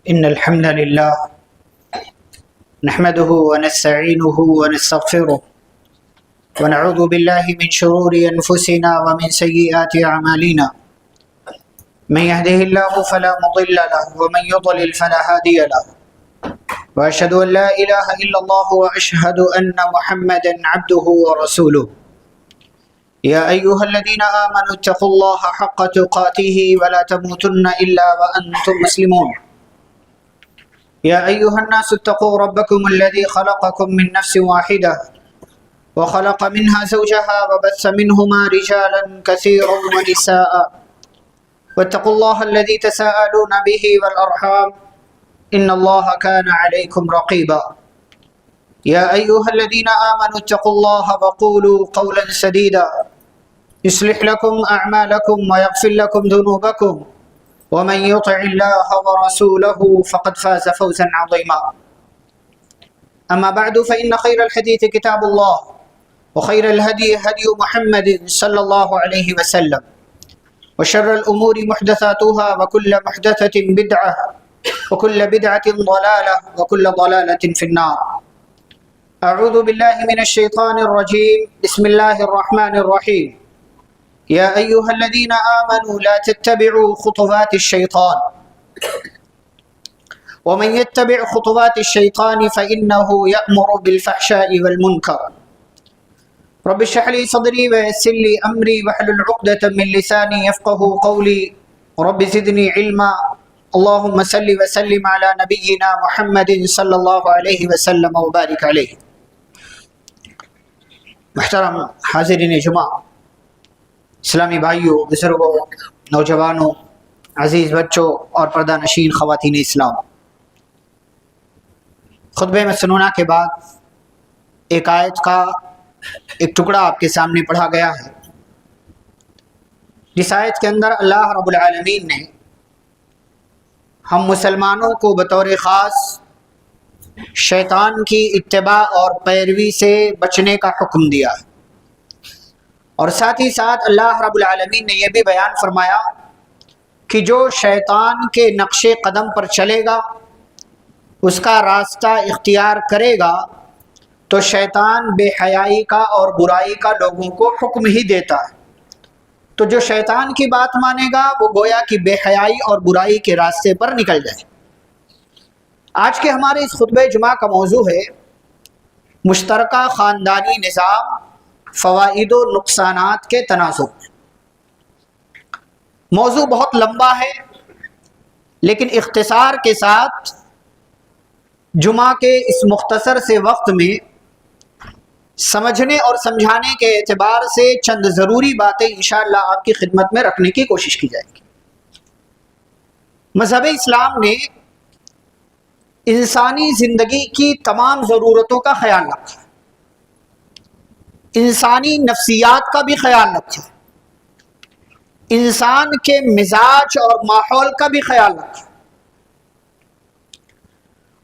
إن الحمد لله نحمده ونستعينه ونستغفره ونعوذ بالله من شرور أنفسنا ومن سيئات أعمالنا من يهده الله فلا مضل له ومن يضلل فلا هادي له وأشهد أن لا إله إلا الله وأشهد أن محمدا عبده ورسوله يا أيها الذين آمنوا اتقوا الله حق تقاته ولا تموتن إلا وأنتم مسلمون يا أيها الناس اتقوا ربكم الذي خلقكم من نفس واحدة وخلق منها زوجها وبث منهما رجالا كثيرا ونساء واتقوا الله الذي تساءلون به والأرحام إن الله كان عليكم رقيبا يا أيها الذين آمنوا اتقوا الله وقولوا قولا سديدا يصلح لكم أعمالكم ويغفر لكم ذنوبكم ومن يطع الله ورسوله فقد فاز فوزا عظيما أما بعد فإن خير الحديث كتاب الله وخير الهدي هدي محمد صلى الله عليه وسلم وشر الأمور محدثاتها وكل محدثة بدعة وكل بدعة ضلالة وكل ضلالة في النار أعوذ بالله من الشيطان الرجيم بسم الله الرحمن الرحيم يا أيها الذين آمنوا لا تتبعوا خطوات الشيطان ومن يتبع خطوات الشيطان فإنه يأمر بالفحشاء والمنكر رب اشرح لي صدري ويسر لي أمري واحلل عقدة من لساني يفقه قولي رب زدني علما اللهم صل وسلم على نبينا محمد صلی اللہ علیہ وسلم وبارک علیہ۔ محترم حاضرین جمعہ، اسلامی بھائیوں، بزرگوں، نوجوانوں، عزیز بچوں اور پردہ نشین خواتین اسلام، خطبہ مسنونہ کے بعد ایک آیت کا ایک ٹکڑا آپ کے سامنے پڑھا گیا ہے، جس آیت کے اندر اللہ رب العالمین نے ہم مسلمانوں کو بطور خاص شیطان کی اتباع اور پیروی سے بچنے کا حکم دیا ہے، اور ساتھ ہی ساتھ اللہ رب العالمین نے یہ بھی بیان فرمایا کہ جو شیطان کے نقش قدم پر چلے گا، اس کا راستہ اختیار کرے گا، تو شیطان بے حیائی کا اور برائی کا لوگوں کو حکم ہی دیتا ہے۔ تو جو شیطان کی بات مانے گا وہ گویا کہ بے حیائی اور برائی کے راستے پر نکل جائے۔ آج کے ہمارے اس خطبہ جمعہ کا موضوع ہے مشترکہ خاندانی نظام، فوائد و نقصانات کے تناسب۔ موضوع بہت لمبا ہے، لیکن اختصار کے ساتھ جمعہ کے اس مختصر سے وقت میں سمجھنے اور سمجھانے کے اعتبار سے چند ضروری باتیں انشاءاللہ آپ کی خدمت میں رکھنے کی کوشش کی جائے گی۔ مذہب اسلام نے انسانی زندگی کی تمام ضرورتوں کا خیال رکھا، انسانی نفسیات کا بھی خیال رکھا، انسان کے مزاج اور ماحول کا بھی خیال رکھا،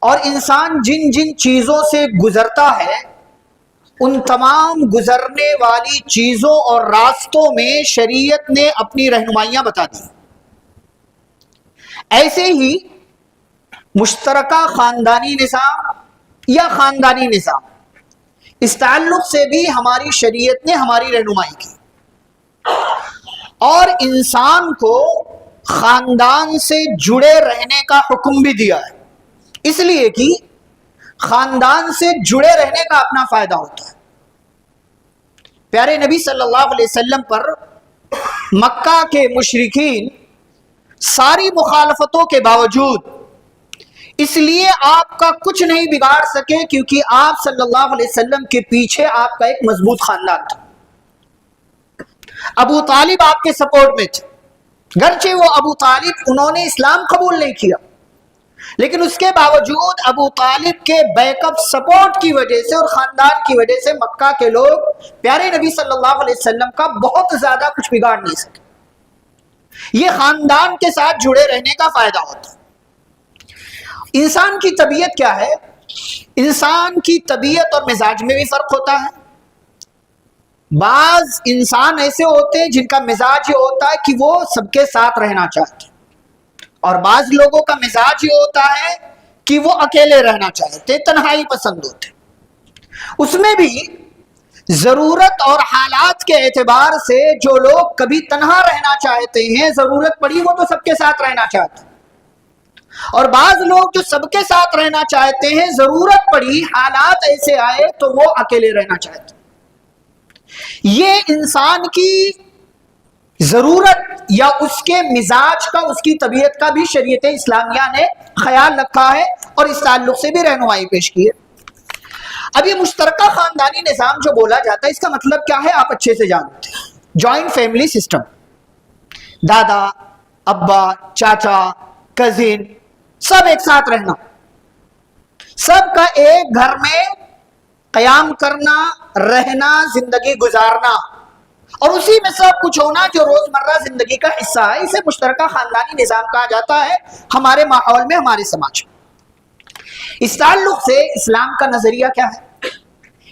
اور انسان جن جن چیزوں سے گزرتا ہے ان تمام گزرنے والی چیزوں اور راستوں میں شریعت نے اپنی رہنمائیاں بتا دی۔ ایسے ہی مشترکہ خاندانی نظام یا خاندانی نظام، اس تعلق سے بھی ہماری شریعت نے ہماری رہنمائی کی، اور انسان کو خاندان سے جڑے رہنے کا حکم بھی دیا ہے، اس لیے کہ خاندان سے جڑے رہنے کا اپنا فائدہ ہوتا ہے۔ پیارے نبی صلی اللہ علیہ وسلم پر مکہ کے مشرکین ساری مخالفتوں کے باوجود اس لیے آپ کا کچھ نہیں بگاڑ سکے کیونکہ آپ صلی اللہ علیہ وسلم کے پیچھے آپ کا ایک مضبوط خاندان تھا۔ ابو طالب آپ کے سپورٹ میں تھے، گرچہ وہ ابو طالب انہوں نے اسلام قبول نہیں کیا، لیکن اس کے باوجود ابو طالب کے بیک اپ سپورٹ کی وجہ سے اور خاندان کی وجہ سے مکہ کے لوگ پیارے نبی صلی اللہ علیہ وسلم کا بہت زیادہ کچھ بگاڑ نہیں سکے۔ یہ خاندان کے ساتھ جڑے رہنے کا فائدہ ہوتا ہے۔ انسان کی طبیعت کیا ہے؟ انسان کی طبیعت اور مزاج میں بھی فرق ہوتا ہے۔ بعض انسان ایسے ہوتے ہیں جن کا مزاج یہ ہوتا ہے کہ وہ سب کے ساتھ رہنا چاہتے ہیں، اور بعض لوگوں کا مزاج یہ ہوتا ہے کہ وہ اکیلے رہنا چاہتے، تنہائی پسند ہوتے. اس میں بھی ضرورت اور حالات کے اعتبار سے جو لوگ کبھی تنہا رہنا چاہتے ہیں، ضرورت پڑی وہ تو سب کے ساتھ رہنا چاہتے ہیں، اور بعض لوگ جو سب کے ساتھ رہنا چاہتے ہیں، ضرورت پڑی حالات ایسے آئے تو وہ اکیلے رہنا چاہتے ہیں. یہ انسان کی ضرورت یا اس کے مزاج کا، اس کی طبیعت کا بھی شریعت اسلامیہ نے خیال رکھا ہے اور اس تعلق سے بھی رہنمائی پیش کی ہے. اب یہ مشترکہ خاندانی نظام جو بولا جاتا ہے، اس کا مطلب کیا ہے آپ اچھے سے جانتے ہیں. جوائنٹ فیملی سسٹم، دادا، ابا، چاچا، کزن، سب ایک ساتھ رہنا، سب کا ایک گھر میں قیام کرنا، رہنا، زندگی گزارنا، اور اسی میں سب کچھ ہونا جو روزمرہ زندگی کا حصہ ہے. اسے مشترکہ خاندانی نظام کہا جاتا ہے ہمارے ماحول میں، ہمارے سماج میں. اس تعلق سے اسلام کا نظریہ کیا ہے؟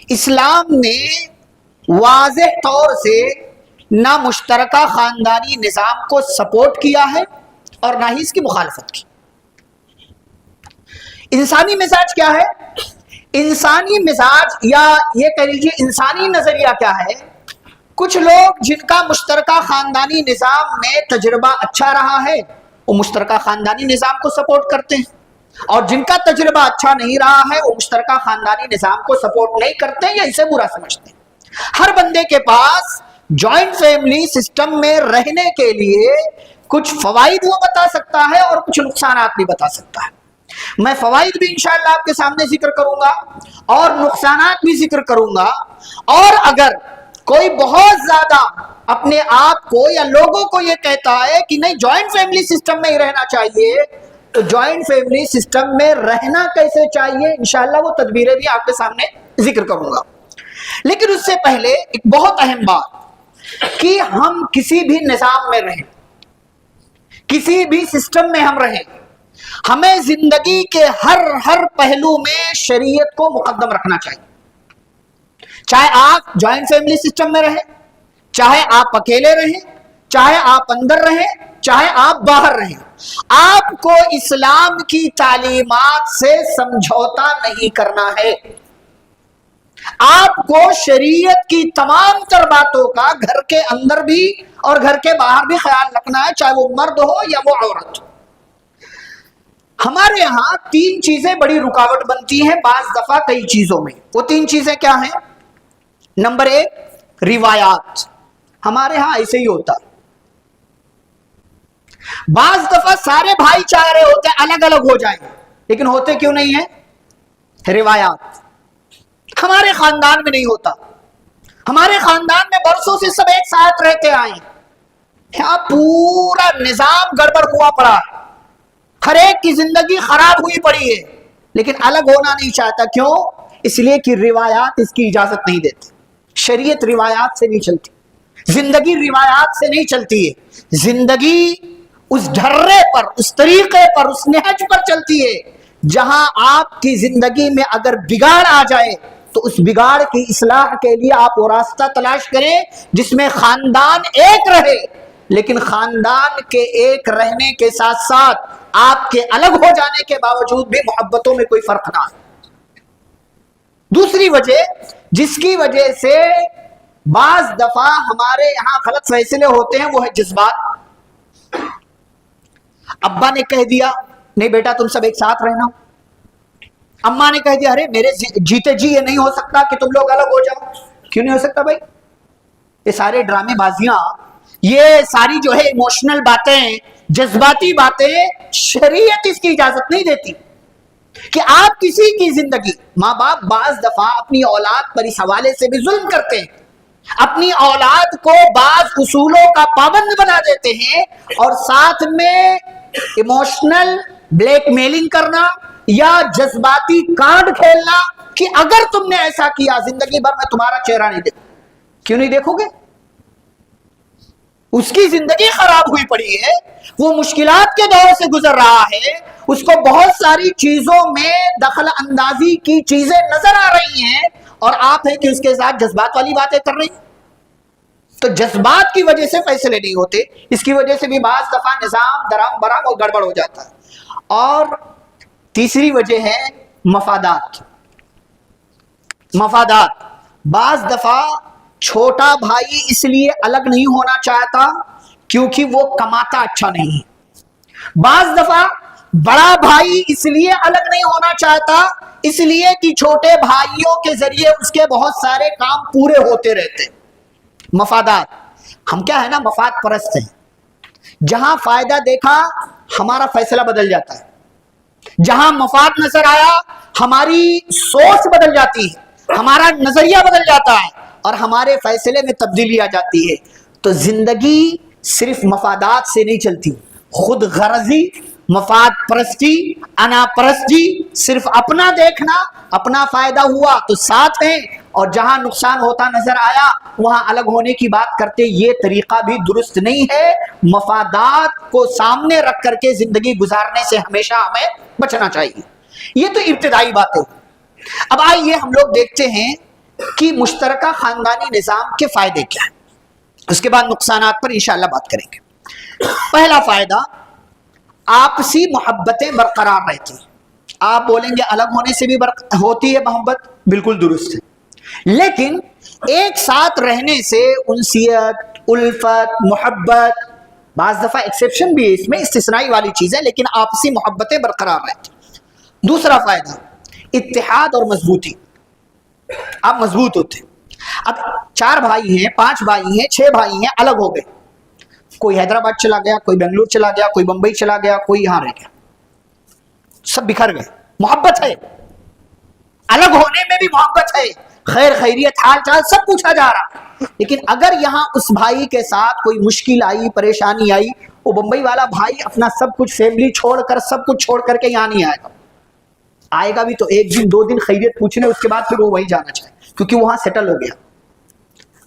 اسلام نے واضح طور سے نہ مشترکہ خاندانی نظام کو سپورٹ کیا ہے اور نہ ہی اس کی مخالفت کی. انسانی مزاج کیا ہے؟ انسانی مزاج یا یہ کہہ لیجیے انسانی نظریہ کیا ہے؟ کچھ لوگ جن کا مشترکہ خاندانی نظام میں تجربہ اچھا رہا ہے وہ مشترکہ خاندانی نظام کو سپورٹ کرتے ہیں، اور جن کا تجربہ اچھا نہیں رہا ہے وہ مشترکہ خاندانی نظام کو سپورٹ نہیں کرتے یا اسے برا سمجھتے ہیں. ہر بندے کے پاس جوائنٹ فیملی سسٹم میں رہنے کے لیے کچھ فوائد وہ بتا سکتا ہے اور کچھ نقصانات بھی بتا سکتا ہے. میں فوائد بھی انشاءاللہ آپ کے سامنے ذکر کروں گا اور نقصانات بھی ذکر کروں گا. اور اگر کوئی بہت زیادہ اپنے آپ کو یا لوگوں کو یہ کہتا ہے کہ نہیں جوائنٹ فیملی سسٹم میں ہی رہنا چاہیے، تو جوائنٹ فیملی سسٹم میں رہنا کیسے چاہیے انشاءاللہ وہ تدبیریں بھی آپ کے سامنے ذکر کروں گا. لیکن اس سے پہلے ایک بہت اہم بات کہ ہم کسی بھی نظام میں رہیں، کسی بھی سسٹم میں ہم رہیں، ہمیں زندگی کے ہر پہلو میں شریعت کو مقدم رکھنا چاہیے. چاہے آپ جوائنٹ فیملی سسٹم میں رہیں، چاہے آپ اکیلے رہیں، چاہے آپ اندر رہیں، چاہے آپ باہر رہیں، آپ کو اسلام کی تعلیمات سے سمجھوتا نہیں کرنا ہے. آپ کو شریعت کی تمام تر باتوں کا گھر کے اندر بھی اور گھر کے باہر بھی خیال رکھنا ہے، چاہے وہ مرد ہو یا وہ عورت ہو. ہمارے ہاں 3 چیزیں بڑی رکاوٹ بنتی ہیں بعض دفعہ کئی چیزوں میں. وہ 3 چیزیں کیا ہیں؟ نمبر 1 روایات. ہمارے ہاں ایسے ہی ہوتا، بعض دفعہ سارے بھائی چارے ہوتے ہیں الگ الگ ہو جائیں لیکن ہوتے کیوں نہیں ہیں؟ روایات. ہمارے خاندان میں نہیں ہوتا. ہمارے خاندان میں برسوں سے سب ایک ساتھ رہتے آئے، یہاں پورا نظام گڑبڑ ہوا پڑا ہے، ہر ایک کی زندگی خراب ہوئی پڑی ہے، لیکن الگ ہونا نہیں چاہتا. کیوں؟ اس لیے کہ روایات اس کی اجازت نہیں دیتی. شریعت روایات سے نہیں چلتی، زندگی روایات سے نہیں چلتی ہے. زندگی اس ڈھرے پر، اس طریقے پر، اس نہج پر چلتی ہے جہاں آپ کی زندگی میں اگر بگاڑ آ جائے تو اس بگاڑ کی اصلاح کے لیے آپ وہ راستہ تلاش کریں جس میں خاندان ایک رہے، لیکن خاندان کے ایک رہنے کے ساتھ ساتھ آپ کے الگ ہو جانے کے باوجود بھی محبتوں میں کوئی فرق نہ آئے. دوسری وجہ جس کی وجہ سے بعض دفعہ ہمارے یہاں غلط فیصلے ہوتے ہیں وہ ہے جذبات. ابا نے کہہ دیا نہیں بیٹا تم سب ایک ساتھ رہنا، اماں نے کہہ دیا ارے میرے جیتے جی یہ نہیں ہو سکتا کہ تم لوگ الگ ہو جاؤ. کیوں نہیں ہو سکتا بھائی؟ یہ سارے ڈرامے بازیاں، یہ ساری جو ہے ایموشنل باتیں، جذباتی باتیں، شریعت اس کی اجازت نہیں دیتی کہ آپ کسی کی زندگی. ماں باپ بعض دفعہ اپنی اولاد پر اس حوالے سے بھی ظلم کرتے ہیں، اپنی اولاد کو بعض اصولوں کا پابند بنا دیتے ہیں اور ساتھ میں ایموشنل بلیک میلنگ کرنا یا جذباتی کارڈ کھیلنا کہ اگر تم نے ایسا کیا زندگی بھر میں تمہارا چہرہ نہیں دیکھوں. کیوں نہیں دیکھو گے؟ اس کی زندگی خراب ہوئی پڑی ہے، وہ مشکلات کے دور سے گزر رہا ہے، اس کو بہت ساری چیزوں میں دخل اندازی کی چیزیں نظر آ رہی ہیں اور آپ ہیں کہ اس کے ساتھ جذبات والی باتیں کر رہی ہیں. تو جذبات کی وجہ سے فیصلے نہیں ہوتے، اس کی وجہ سے بھی بعض دفعہ نظام درام برام اور گڑبڑ ہو جاتا ہے۔ اور تیسری وجہ ہے مفادات۔ مفادات، بعض دفعہ چھوٹا بھائی اس لیے الگ نہیں ہونا چاہتا کیونکہ وہ کماتا اچھا نہیں ہے، بعض دفعہ بڑا بھائی اس لیے الگ نہیں ہونا چاہتا اس لیے کہ چھوٹے بھائیوں کے ذریعے اس کے بہت سارے کام پورے ہوتے رہتے۔ مفادات، ہم کیا ہے نا، مفاد پرست ہیں، جہاں فائدہ دیکھا ہمارا فیصلہ بدل جاتا ہے، جہاں مفاد نظر آیا ہماری سوچ بدل جاتی ہے، ہمارا نظریہ بدل جاتا ہے اور ہمارے فیصلے میں تبدیلی آ جاتی ہے۔ تو زندگی صرف مفادات سے نہیں چلتی، خود غرضی، مفاد پرستی، انا پرستی، صرف اپنا دیکھنا، اپنا فائدہ ہوا تو ساتھ ہیں اور جہاں نقصان ہوتا نظر آیا وہاں الگ ہونے کی بات کرتے، یہ طریقہ بھی درست نہیں ہے۔ مفادات کو سامنے رکھ کر کے زندگی گزارنے سے ہمیشہ ہمیں بچنا چاہیے۔ یہ تو ابتدائی بات ہے۔ اب آئیے ہم لوگ دیکھتے ہیں کہ مشترکہ خاندانی نظام کے فائدے کیا ہیں، اس کے بعد نقصانات پر انشاءاللہ بات کریں گے۔ پہلا فائدہ، آپسی محبتیں برقرار رہتی ہیں۔ آپ بولیں گے الگ ہونے سے بھی ہوتی ہے محبت، بالکل درست ہے، لیکن ایک ساتھ رہنے سے انسیت، الفت، محبت، بعض دفعہ ایکسیپشن بھی ہے اس میں، استثنائی والی چیز ہے، لیکن آپسی محبتیں برقرار رہتی ہیں۔ دوسرا فائدہ، اتحاد اور مضبوطی، آپ مضبوط ہوتے ہیں۔ اب 4 بھائی ہیں، 5 بھائی ہیں، 6 بھائی ہیں، الگ ہو گئے، کوئی حیدرآباد چلا گیا، کوئی بنگلور چلا گیا، کوئی بمبئی چلا گیا، کوئی یہاں رہ گیا، سب بکھر گئے، محبت ہے، الگ ہونے میں بھی محبت ہے، خیر خیریت حال چال سب پوچھا جا رہا، لیکن اگر یہاں اس بھائی کے ساتھ کوئی مشکل آئی، پریشانی آئی، وہ بمبئی والا بھائی اپنا سب کچھ فیملی چھوڑ کر، سب کچھ چھوڑ کر کے یہاں نہیں آئے گا، آئے گا بھی تو 1 دن 2 دن خیریت پوچھنے، اس کے بعد پھر وہ وہی جانا چاہے کیونکہ وہاں سیٹل ہو گیا۔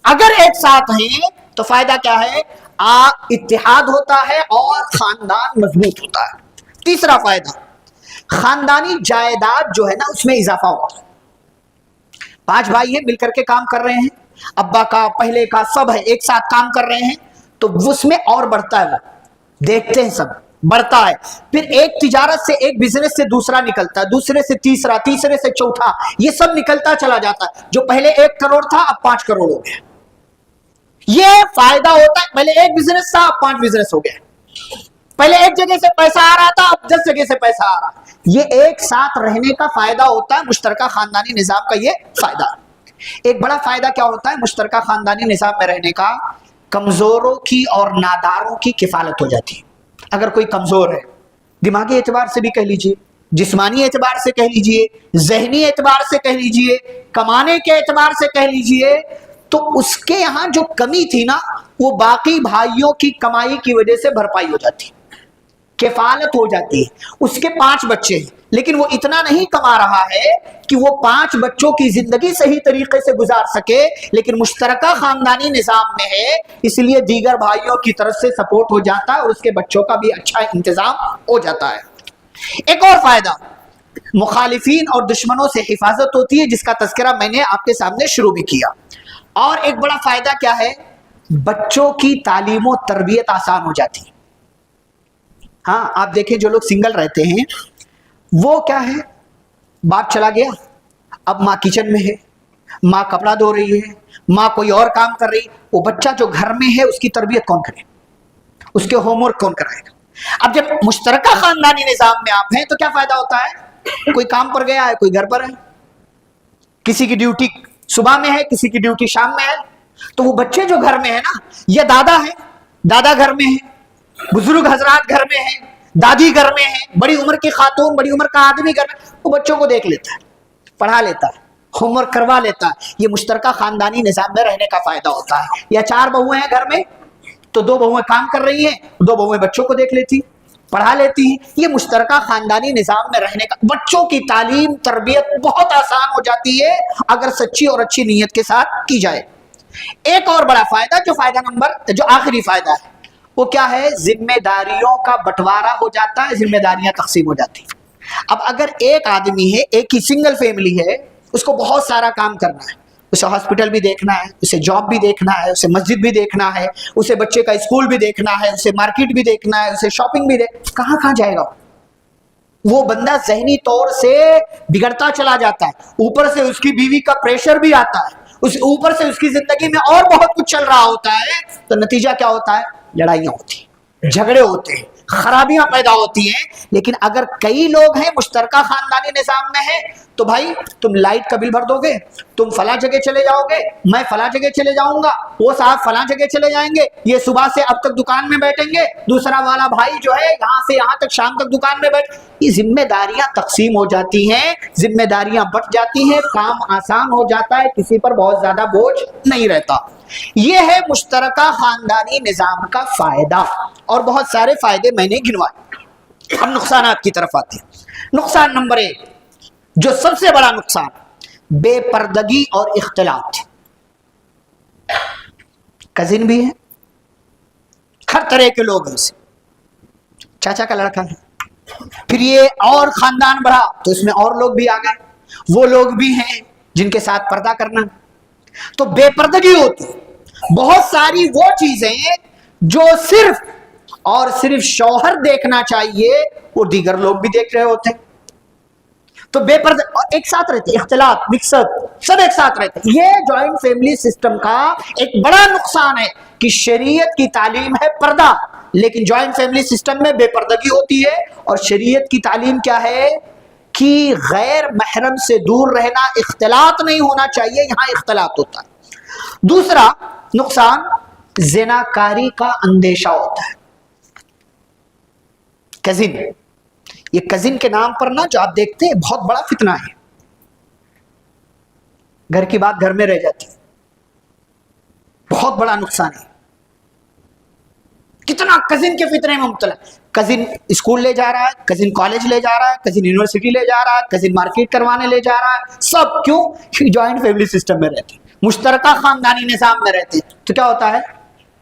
اگر ایک ساتھ ہیں تو فائدہ کیا ہے، اتحاد ہوتا ہے اور خاندان مضبوط ہوتا ہے۔ تیسرا فائدہ، خاندانی جائیداد جو ہے نا اس میں اضافہ ہوتا ہے۔ 5 بھائی ہیں، مل کر کے کام کر رہے ہیں، ابا کا، پہلے کا، سب ہے، ایک ساتھ کام کر رہے ہیں تو اس میں اور بڑھتا ہے، وہ دیکھتے ہیں سب بڑھتا ہے، پھر ایک تجارت سے، ایک بزنس سے دوسرا نکلتا ہے، دوسرے سے تیسرا، تیسرے سے چوتھا، یہ سب نکلتا چلا جاتا ہے، جو پہلے 1 کروڑ تھا اب 5 کروڑ ہو گیا۔ یہ فائدہ ہوتا ہے، پہلے 1 بزنس تھا اب 5 بزنس ہو گیا، پہلے 1 جگہ سے پیسہ آ رہا تھا اب 10 جگہ سے پیسہ آ رہا۔ یہ ایک ساتھ رہنے کا فائدہ ہوتا ہے، مشترکہ خاندانی نظام کا یہ فائدہ۔ ایک بڑا فائدہ کیا ہوتا ہے مشترکہ خاندانی نظام میں رہنے کا، کمزوروں کی اور ناداروں کی کفالت ہو جاتی ہے۔ اگر کوئی کمزور ہے، دماغی اعتبار سے بھی کہہ لیجئے، جسمانی اعتبار سے کہہ لیجئے، ذہنی اعتبار سے کہہ لیجئے، کمانے کے اعتبار سے کہہ لیجئے، تو اس کے یہاں جو کمی تھی نا وہ باقی بھائیوں کی کمائی کی وجہ سے بھرپائی ہو جاتی ہے، کفالت ہو جاتی ہے۔ اس کے 5 بچے ہیں لیکن وہ اتنا نہیں کما رہا ہے کہ وہ 5 بچوں کی زندگی صحیح طریقے سے گزار سکے، لیکن مشترکہ خاندانی نظام میں ہے اس لیے دیگر بھائیوں کی طرف سے سپورٹ ہو جاتا ہے اور اس کے بچوں کا بھی اچھا انتظام ہو جاتا ہے۔ ایک اور فائدہ، مخالفین اور دشمنوں سے حفاظت ہوتی ہے، جس کا تذکرہ میں نے آپ کے سامنے شروع بھی کیا۔ اور ایک بڑا فائدہ کیا ہے، بچوں کی تعلیم و تربیت آسان ہو جاتی ہے۔ ہاں آپ دیکھیں جو لوگ سنگل رہتے ہیں وہ کیا ہے، باپ چلا گیا، اب ماں کچن میں ہے، ماں کپڑا دھو رہی ہے، ماں کوئی اور کام کر رہی، وہ بچہ جو گھر میں ہے اس کی تربیت کون کرے، اس کے ہوم ورک کون کرائے گا۔ اب جب مشترکہ خاندانی نظام میں آپ ہیں تو کیا فائدہ ہوتا ہے، کوئی کام پر گیا ہے، کوئی گھر پر ہے، کسی کی ڈیوٹی صبح میں ہے، کسی کی ڈیوٹی شام میں ہے، تو وہ بچے جو گھر میں ہے نا، یا دادا ہے، دادا گھر میں ہے، بزرگ حضرات گھر میں ہیں، دادی گھر میں ہے، بڑی عمر کی خاتون، بڑی عمر کا آدمی گھر میں، وہ بچوں کو دیکھ لیتا ہے، پڑھا لیتا ہے، ہوم ورک کروا لیتا ہے۔ یہ مشترکہ خاندانی نظام میں رہنے کا فائدہ ہوتا ہے۔ یا 4 بہویں ہیں گھر میں تو 2 بہویں کام کر رہی ہیں، 2 بہویں بچوں کو دیکھ لیتی، پڑھا لیتی ہیں۔ یہ مشترکہ خاندانی نظام میں رہنے کا، بچوں کی تعلیم تربیت بہت آسان ہو جاتی ہے اگر سچی اور اچھی نیت کے ساتھ کی جائے۔ ایک اور بڑا فائدہ، جو فائدہ نمبر، جو آخری فائدہ ہے وہ کیا ہے، ذمہ داریوں کا بٹوارا ہو جاتا ہے، ذمہ داریاں تقسیم ہو جاتی ہیں۔ اب اگر ایک آدمی ہے، ایک ہی سنگل فیملی ہے، اس کو بہت سارا کام کرنا ہے، اسے ہاسپٹل بھی دیکھنا ہے، اسے جاب بھی دیکھنا ہے، اسے مسجد بھی دیکھنا ہے، اسے بچے کا اسکول بھی دیکھنا ہے، اسے مارکیٹ بھی دیکھنا ہے، اسے شاپنگ بھی کہاں کہاں جائے گا؟ وہ بندہ ذہنی طور سے بگڑتا چلا جاتا ہے، اوپر سے اس کی بیوی کا پریشر بھی آتا ہے، اوپر سے اس کی زندگی میں اور بہت کچھ چل رہا ہوتا ہے، تو نتیجہ کیا ہوتا ہے؟ لڑائیاں ہوتی ہیں، جھگڑے ہوتے ہیں، خرابیاں پیدا ہوتی ہیں۔ لیکن اگر کئی لوگ ہیں، مشترکہ خاندانی نظام میں ہیں، تو بھائی تم لائٹ کا بل بھر دو گے، تم فلاں جگہ چلے جاؤ گے، میں فلاں جگہ چلے جاؤں گا، وہ صاحب فلاں جگہ چلے جائیں گے، یہ صبح سے اب تک دکان میں بیٹھیں گے، دوسرا والا بھائی جو ہے یہاں سے یہاں تک شام تک دکان میں بیٹھ، یہ ذمہ داریاں تقسیم ہو جاتی ہیں، ذمہ داریاں بٹ جاتی ہیں، کام آسان ہو جاتا ہے، کسی پر بہت زیادہ بوجھ نہیں رہتا۔ یہ ہے مشترکہ خاندانی نظام کا فائدہ، اور بہت سارے فائدے میں نے گنوائے۔ اب نقصانات کی طرف آتے ہیں۔ نقصان نمبر 1، جو سب سے بڑا نقصان، بے پردگی اور اختلاط۔ کزن بھی ہے، ہر طرح کے لوگ ہیں، اسے چاچا کا لڑکا ہے، پھر یہ اور خاندان بڑھا تو اس میں اور لوگ بھی آ گئے، وہ لوگ بھی ہیں جن کے ساتھ پردہ کرنا، تو بے پردگی ہوتی۔ بہت ساری وہ چیزیں جو صرف اور صرف شوہر دیکھنا چاہیے وہ دیگر لوگ بھی دیکھ رہے ہوتے ہیں، تو بے پردہ ایک ساتھ رہتے، اختلاط، مکسد، سب ایک ساتھ رہتے۔ یہ جوائنٹ فیملی سسٹم کا ایک بڑا نقصان ہے کہ شریعت کی تعلیم ہے پردہ، لیکن جوائنٹ فیملی سسٹم میں بے پردگی ہوتی ہے، اور شریعت کی تعلیم کیا ہے کہ غیر محرم سے دور رہنا، اختلاط نہیں ہونا چاہیے، یہاں اختلاط ہوتا ہے۔ دوسرا نقصان، زناکاری کا اندیشہ ہوتا ہے۔ کزن، یہ کزن کے نام پر نا جو آپ دیکھتے ہیں بہت بڑا فتنہ ہے، گھر کی بات گھر میں رہ جاتی ہے، بہت بڑا نقصان ہے۔ کتنا کزن کے فتنے میں مبتلا، کزن اسکول لے جا رہا ہے، کزن کالج لے جا رہا ہے، کزن یونیورسٹی لے جا رہا ہے، کزن مارکیٹ کروانے لے جا رہا ہے، سب کیوں؟ جوائنٹ فیملی سسٹم میں رہتے ہیں، مشترکہ خاندانی نظام میں رہتے ہیں، تو کیا ہوتا ہے؟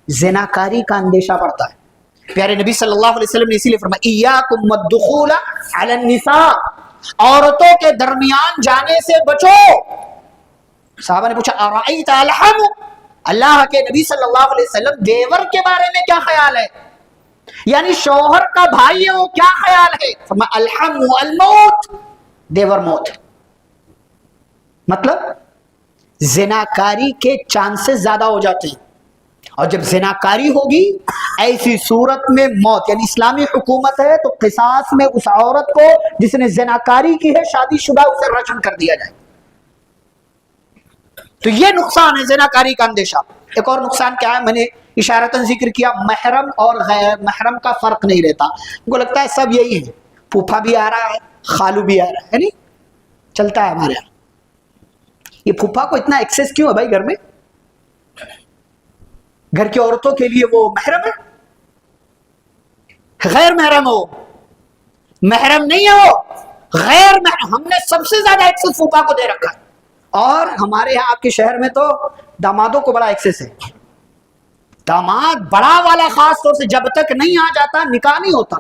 زناکاری کا اندیشہ بڑھتا ہے۔ پیارے نبی صلی اللہ علیہ وسلم نے اسی لیے فرمایا ایاکم والدخول علی النساء، عورتوں کے درمیان جانے سے بچو۔ صحابہ نے پوچھا ارأیت الحم، اللہ کے نبی صلی اللہ علیہ وسلم دیور کے بارے میں کیا خیال ہے؟ یعنی شوہر کا بھائی ہے وہ کیا خیال ہے؟ فرمایا الحم الموت، دیور موت ہے۔ مطلب زناکاری کے چانسز زیادہ ہو جاتے ہیں، اور جب زناکاری ہوگی ایسی صورت میں موت، یعنی اسلامی حکومت ہے تو قصاص میں اس عورت کو جس نے زناکاری کی ہے شادی شدہ اسے رجم کر دیا جائے۔ تو یہ نقصان ہے زناکاری کا اندیشہ۔ ایک اور نقصان کیا ہے؟ میں نے اشارتاً ذکر کیا، محرم اور غیر محرم کا فرق نہیں رہتا، مجھے لگتا ہے سب یہی ہے، پھوپھا بھی آ رہا ہے، خالو بھی آ رہا ہے، نہیں چلتا ہے ہمارے یہاں۔ یہ پھوپھا کو اتنا ایکسس کیوں ہے بھائی گھر میں؟ گھر کی عورتوں کے لیے وہ محرم ہے؟ غیر محرم ہو، محرم نہیں ہے وہ، غیر محرم۔ ہم نے سب سے زیادہ ایکسس پھوپھا کو دے رکھا ہے، اور ہمارے یہاں آپ کے شہر میں تو دامادوں کو بڑا ایکسس ہے۔ داماد بڑا والا خاص طور سے جب تک نہیں آ جاتا نکاح نہیں ہوتا۔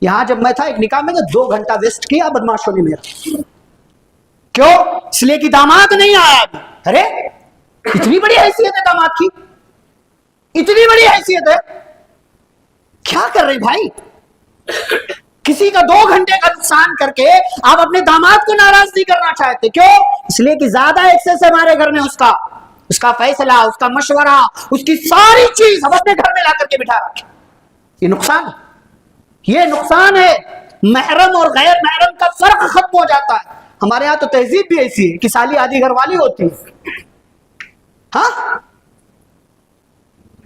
یہاں جب میں تھا ایک نکاح میں تو 2 گھنٹہ ویسٹ کیا بدماشوں نے میرا، کیوں؟ اس لیے کہ داماد نہیں آیا ابھی۔ ارے اتنی بڑی حیثیت ہے داماد کی، اتنی بڑی حیثیت ہے، کیا کر رہے بھائی؟ کسی کا 2 گھنٹے کا نقصان کر کے آپ اپنے داماد کو ناراض نہیں کرنا چاہتے، کیوں؟ اس لیے کہ زیادہ ایکسس ہے ہمارے گھر میں، اس کا فیصلہ، اس کا مشورہ، اس کی ساری چیز ہم اپنے گھر میں لا کر کے بٹھا رکھے۔ یہ نقصان ہے، یہ نقصان ہے۔ محرم اور غیر محرم کا فرق ختم ہو جاتا ہے۔ ہمارے ہاں تو تہذیب بھی ایسی ہے کہ سالی آدھی گھر والی ہوتی ہے، ہاں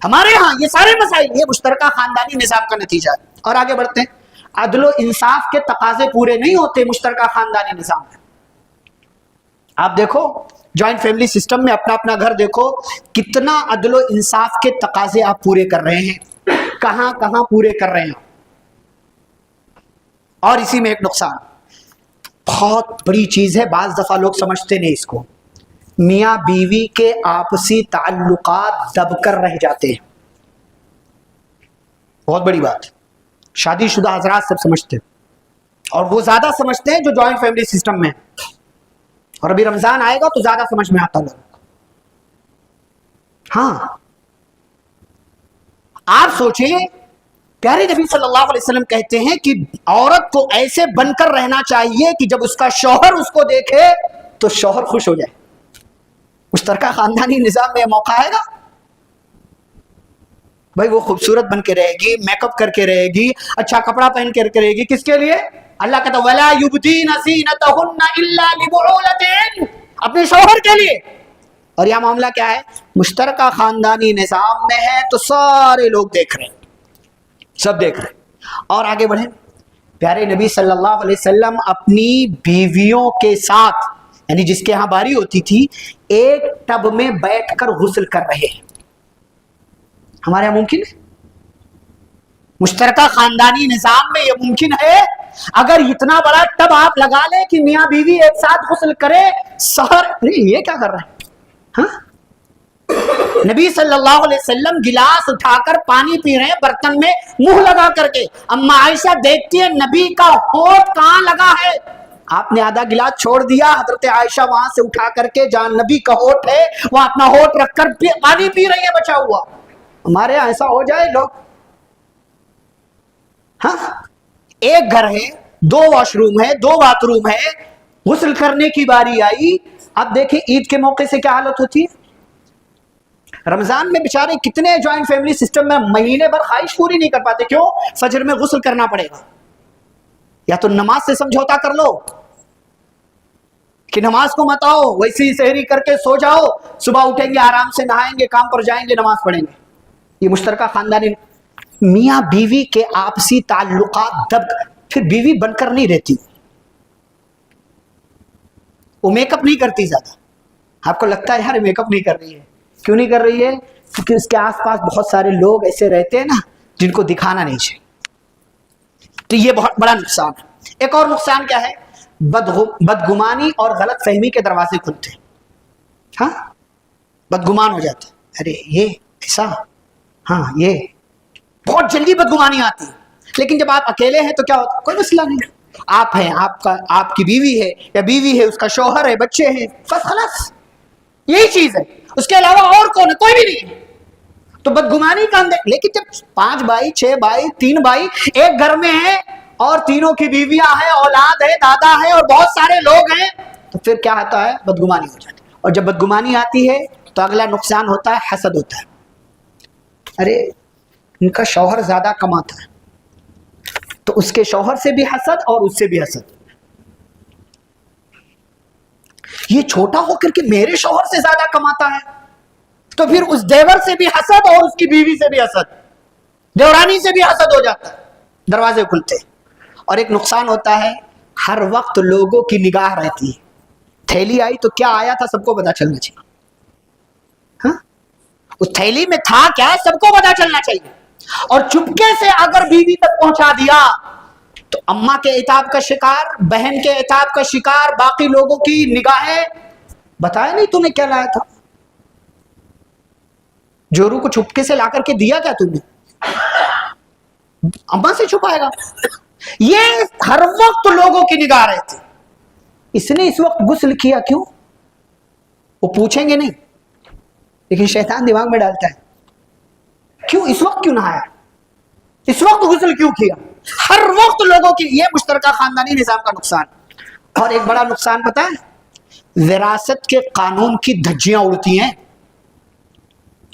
ہمارے ہاں یہ سارے مسائل یہ مشترکہ خاندانی نظام کا نتیجہ ہے۔ اور آگے بڑھتے ہیں، عدل و انصاف کے تقاضے پورے نہیں ہوتے مشترکہ خاندانی نظام میں۔ آپ دیکھو جوائنٹ فیملی سسٹم میں اپنا اپنا گھر دیکھو، کتنا عدل و انصاف کے تقاضے آپ پورے کر رہے ہیں، کہاں کہاں پورے کر رہے ہیں۔ اور اسی میں ایک نقصان، بہت بڑی چیز ہے، بعض دفعہ لوگ سمجھتے نہیں اس کو، میاں بیوی کے آپسی تعلقات دب کر رہ جاتے ہیں۔ بہت بڑی بات، شادی شدہ حضرات سب سمجھتے ہیں، اور وہ زیادہ سمجھتے ہیں جو جوائنٹ فیملی سسٹم میں، اور ابھی رمضان آئے گا تو زیادہ سمجھ میں آتا ہے۔ ہاں آپ سوچیں، پیارے نبی صلی اللہ علیہ وسلم کہتے ہیں کہ عورت کو ایسے بن کر رہنا چاہیے کہ جب اس کا شوہر اس کو دیکھے تو شوہر خوش ہو جائے. مشترکہ خاندانی نظام میں موقع آئے گا بھائی، وہ خوبصورت بن کے رہے گی، میک اپ کر کے رہے گی، اچھا کپڑا پہن کے رہے گی. کس کے لیے؟ اللہ کہتا وَلَا يُبْدِينَ زِينَتَهُنَّ إِلَّا لِبُعُولَتِهِنَّ، اپنے شوہر کے لیے. اور یہ معاملہ کیا ہے؟ مشترکہ خاندانی نظام میں ہے تو سارے لوگ دیکھ رہے ہیں، سب دیکھ رہے ہیں. اور آگے بڑھیں، پیارے نبی صلی اللہ علیہ وسلم اپنی بیویوں کے ساتھ، یعنی جس کے ہاں باری ہوتی تھی، ایک ٹب میں بیٹھ کر غسل کر رہے ہیں. ہمارے یہاں ممکن ہے؟ مشترکہ خاندانی نظام میں یہ ممکن ہے؟ اگر اتنا بڑا ٹب آپ لگا لیں کہ میاں بیوی ایک ساتھ غسل کرے سحر، یہ کیا کر رہے ہیں؟ ہاں؟ نبی صلی اللہ علیہ وسلم گلاس اٹھا کر پانی پی رہے ہیں برتن میں منہ لگا کر کے. اما عائشہ دیکھتی ہے نبی کا ہونٹ کہاں لگا ہے. آپ نے آدھا گلاس چھوڑ دیا، حضرت عائشہ وہاں سے اٹھا کر کے جہاں نبی کا ہونٹ ہے وہاں اپنا ہونٹ رکھ کر پانی پی رہی ہے بچا ہوا. ہمارے یہاں ایسا ہو جائے لوگ؟ ہاں، ایک گھر ہے، 2 واش روم ہے، 2 باتھ روم ہے، غسل کرنے کی باری آئی. اب دیکھیں عید کے موقع سے کیا حالت ہوتی ہے. رمضان میں بیچارے کتنے جوائنٹ فیملی سسٹم میں مہینے بھر خواہش پوری نہیں کر پاتے. کیوں؟ فجر میں غسل کرنا پڑے گا. یا تو نماز سے سمجھوتا کر لو کہ نماز کو مت آؤ، ویسے ہی سحری کر کے سو جاؤ، صبح اٹھیں گے آرام سے، نہائیں گے، کام پر جائیں گے، نماز پڑھیں گے. یہ مشترکہ خاندانی میاں بیوی کے آپسی تعلقات دب، پھر بیوی بن کر نہیں رہتی. وہ میک اپ نہیں کرتی زیادہ. آپ کو لگتا ہے یار میک اپ نہیں کر رہی ہے، کیوں نہیں کر رہی ہے؟ کیونکہ اس کے آس پاس بہت سارے لوگ ایسے رہتے ہیں نا جن کو دکھانا نہیں چاہیے. تو یہ بہت بڑا نقصان ہے. ایک اور نقصان کیا ہے؟ بدگمانی اور غلط فہمی کے دروازے کھلتے ہیں. ہاں، بدگمان ہو جاتے ہیں، ارے یہ ایسا، ہاں یہ بہت جلدی بدگمانی آتی ہے. لیکن جب آپ اکیلے ہیں تو کیا ہوتا ہے؟ کوئی مسئلہ نہیں، آپ ہیں، آپ کی بیوی ہے یا بیوی ہے، اس کا شوہر ہے، بچے ہیں، بس خلاص یہی چیز ہے، اس کے علاوہ اور کون ہے؟ کوئی بھی نہیں. تو بدگمانی کا اندر. لیکن جب 5 بھائی 6 بھائی 3 بھائی ایک گھر میں ہیں اور تینوں کی بیویاں ہیں، اولاد ہے، دادا ہے اور بہت سارے لوگ ہیں، تو پھر کیا ہوتا ہے؟ بدگمانی ہو جاتی ہے. اور جب بدگمانی آتی ہے تو اگلا نقصان ہوتا ہے حسد ہوتا ہے. ارے ان کا شوہر زیادہ کماتا ہے تو اس کے شوہر سے بھی حسد اور اس سے بھی حسد. یہ چھوٹا ہو کر کے میرے شوہر سے زیادہ کماتا ہے تو پھر اس دیور سے بھی حسد اور اس کی بیوی سے بھی حسد، دیورانی سے بھی حسد ہو جاتا ہے. دروازے کھلتے. اور ایک نقصان ہوتا ہے، ہر وقت لوگوں کی نگاہ رہتی ہے. تھیلی آئی تو کیا آیا تھا سب کو پتا چلنا چاہیے. ہاں، اس تھیلی میں تھا کیا سب کو پتا چلنا چاہیے. اور چپکے سے اگر بیوی تک پہنچا دیا تو اماں کے عتاب کا شکار، بہن کے عتاب کا شکار، باقی لوگوں کی نگاہیں. بتایا نہیں تو نے کیا لایا تھا؟ جورو کو چھپکے سے لا کر کے دیا کیا تم نے؟ اماں سے چھپائے گا. یہ ہر وقت لوگوں کی نگاہ رہتی. اس نے اس وقت غسل کیا کیوں؟ وہ پوچھیں گے نہیں، لیکن شیطان دماغ میں ڈالتا ہے کیوں اس وقت کیوں نہایا، اس وقت غسل کیوں کیا. ہر وقت لوگوں کی. یہ مشترکہ خاندانی نظام کا نقصان. اور ایک بڑا نقصان پتہ ہے؟ وراثت کے قانون کی دھجیاں اڑتی ہیں.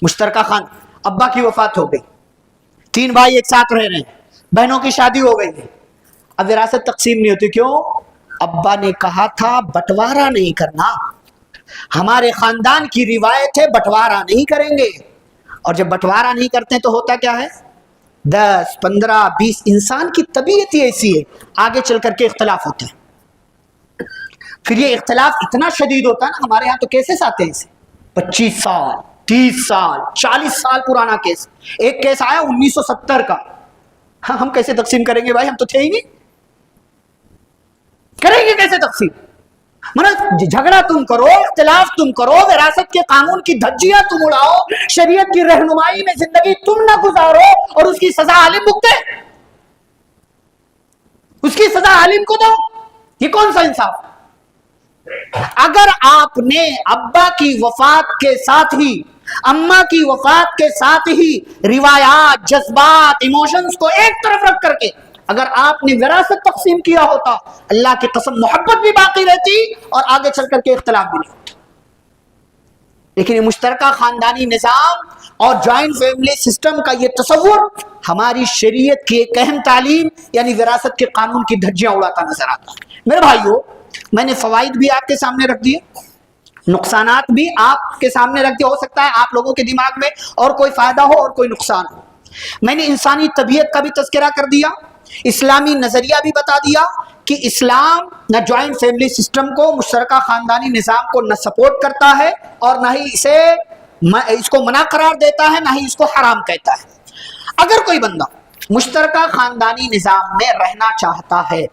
مشترکہ ابا کی وفات ہو گئی، 3 بھائی ایک ساتھ رہ رہے ہیں، بہنوں کی شادی ہو گئی ہے، اب وراثت تقسیم نہیں ہوتی. کیوں؟ ابا نے کہا تھا بٹوارا نہیں کرنا، ہمارے خاندان کی روایت ہے بٹوارا نہیں کریں گے. اور جب بٹوارا نہیں کرتے تو ہوتا کیا ہے؟ 10 15 20 انسان کی طبیعت ہی ایسی ہے، آگے چل کر کے اختلاف ہوتا ہے. پھر یہ اختلاف اتنا شدید ہوتا ہے نا، ہمارے ہاں تو کیسز آتے ہیں اسے 25 سال 30 سال 40 سال پرانا کیس. ایک کیس آیا 1970 کا. ہاں، ہم کیسے تقسیم کریں گے بھائی؟ ہم تو تھے ہی نہیں، کریں گے کیسے تقسیم؟ جھگڑا تم کرو، اختلاف تم کرو، وراثت کے قانون کی دھجیاں تم اڑاؤ، شریعت کی رہنمائی میں زندگی تم نہ گزارو اور اس کی سزا عالم بھگتے، اس کی سزا عالم کو دو. یہ کون سا انصاف؟ اگر آپ نے ابا کی وفات کے ساتھ ہی اماں کی وفات کے ساتھ ہی روایات، جذبات، ایموشنز کو ایک طرف رکھ کر کے اگر آپ نے وراثت تقسیم کیا ہوتا، اللہ کی قسم محبت بھی باقی رہتی اور آگے چل کر کے اختلاف بھی نہیں ہوتا۔ لیکن یہ مشترکہ خاندانی نظام اور جوائنٹ فیملی سسٹم کا یہ تصور ہماری شریعت کی ایک اہم تعلیم یعنی وراثت کے قانون کی دھجیاں اڑاتا نظر آتا ہے۔ میرے بھائیو، میں نے فوائد بھی آپ کے سامنے رکھ دیے، نقصانات بھی آپ کے سامنے رکھ دیا۔ ہو سکتا ہے آپ لوگوں کے دماغ میں اور کوئی فائدہ ہو اور کوئی نقصان ہو۔ میں نے انسانی طبیعت کا بھی تذکرہ کر دیا، اسلامی نظریہ بھی بتا دیا کہ اسلام نہ جوائنٹ فیملی سسٹم کو، مشترکہ خاندانی نظام کو نہ سپورٹ کرتا ہے اور نہ ہی اس کو منع قرار دیتا ہے، نہ ہی اس کو حرام کہتا ہے۔ اگر کوئی بندہ مشترکہ خاندانی نظام میں رہنا چاہتا ہے،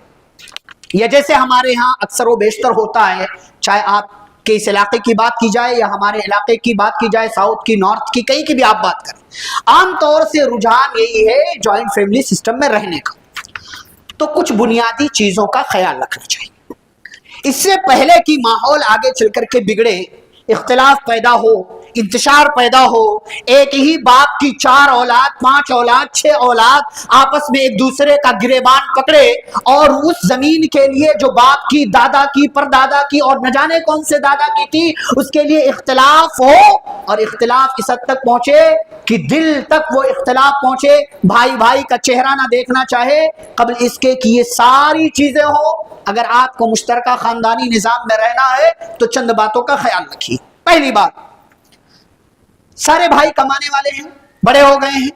یا جیسے ہمارے ہاں اکثر و بیشتر ہوتا ہے، چاہے آپ کہ اس علاقے کی بات کی جائے یا ہمارے علاقے کی بات کی جائے، ساؤتھ کی، نارتھ کی، کہیں کی بھی آپ بات کریں، عام طور سے رجحان یہی ہے جوائنٹ فیملی سسٹم میں رہنے کا۔ تو کچھ بنیادی چیزوں کا خیال رکھنا چاہیے، اس سے پہلے کہ ماحول آگے چل کر کے بگڑے، اختلاف پیدا ہو، انتشار پیدا ہو، ایک ہی باپ کی 4 اولاد، 5 اولاد، 6 اولاد آپس میں ایک دوسرے کا گریبان پکڑے اور اس زمین کے لیے جو باپ کی، دادا کی، پردادا کی اور نہ جانے کون سے دادا کی تھی، اس کے لیے اختلاف ہو، اور اختلاف اس حد تک پہنچے کہ دل تک وہ اختلاف پہنچے، بھائی بھائی کا چہرہ نہ دیکھنا چاہے، قبل اس کے کہ یہ ساری چیزیں ہو۔ اگر آپ کو مشترکہ خاندانی نظام میں رہنا ہے تو چند باتوں کا خیال رکھیے۔ پہلی بات، سارے بھائی کمانے والے ہیں، بڑے ہو گئے ہیں،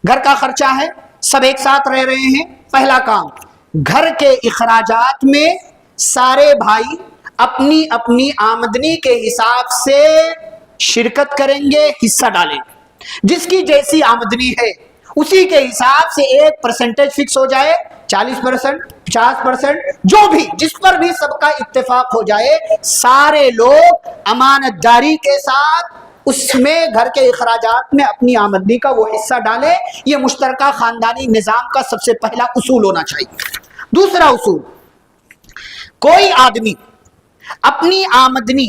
گھر کا خرچہ ہے، سب ایک ساتھ رہ رہے ہیں۔ پہلا کام، گھر کے اخراجات میں سارے بھائی اپنی اپنی آمدنی کے حساب سے شرکت کریں گے، حصہ ڈالیں گے۔ جس کی جیسی آمدنی ہے اسی کے حساب سے ایک پرسنٹیج فکس ہو جائے، 40%، 50%، جو بھی، جس پر بھی سب کا اتفاق ہو جائے، سارے لوگ امانت داری کے ساتھ اس میں گھر کے اخراجات میں اپنی آمدنی کا وہ حصہ ڈالے۔ یہ مشترکہ خاندانی نظام کا سب سے پہلا اصول ہونا چاہیے۔ دوسرا اصول، کوئی آدمی اپنی آمدنی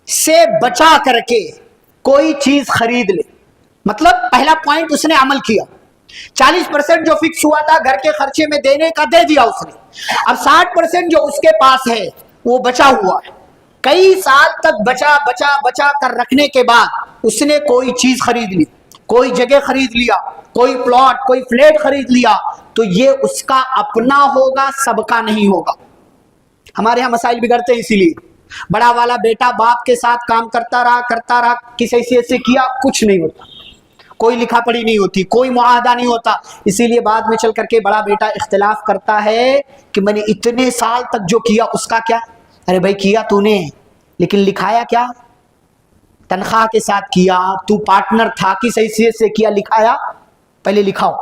سے بچا کر کے کوئی چیز خرید لے، مطلب پہلا پوائنٹ اس نے عمل کیا، 40% جو فکس ہوا تھا گھر کے خرچے میں دینے کا دے دیا اس نے، اب 60% جو اس کے پاس ہے وہ بچا ہوا ہے، کئی سال تک بچا کر رکھنے کے بعد اس نے کوئی چیز خرید لی، کوئی جگہ خرید لیا، کوئی پلاٹ، کوئی فلیٹ خرید لیا، تو یہ اس کا اپنا ہوگا، سب کا نہیں ہوگا۔ ہمارے ہاں مسائل بگڑتے ہیں، اسی لیے بڑا والا بیٹا باپ کے ساتھ کام کرتا رہا، کس حیثیت سے کیا، کچھ نہیں ہوتا، کوئی لکھا پڑھی نہیں ہوتی، کوئی معاہدہ نہیں ہوتا، اسی لیے بعد میں چل کر کے بڑا بیٹا اختلاف کرتا ہے کہ میں نے اتنے سال تک جو کیا اس کا کیا؟ ارے بھائی کیا تو نے، لیکن لکھایا کیا؟ تنخواہ کے ساتھ کیا، تو پارٹنر تھا، کس حیثیت سے کیا، لکھایا؟ پہلے لکھاؤ،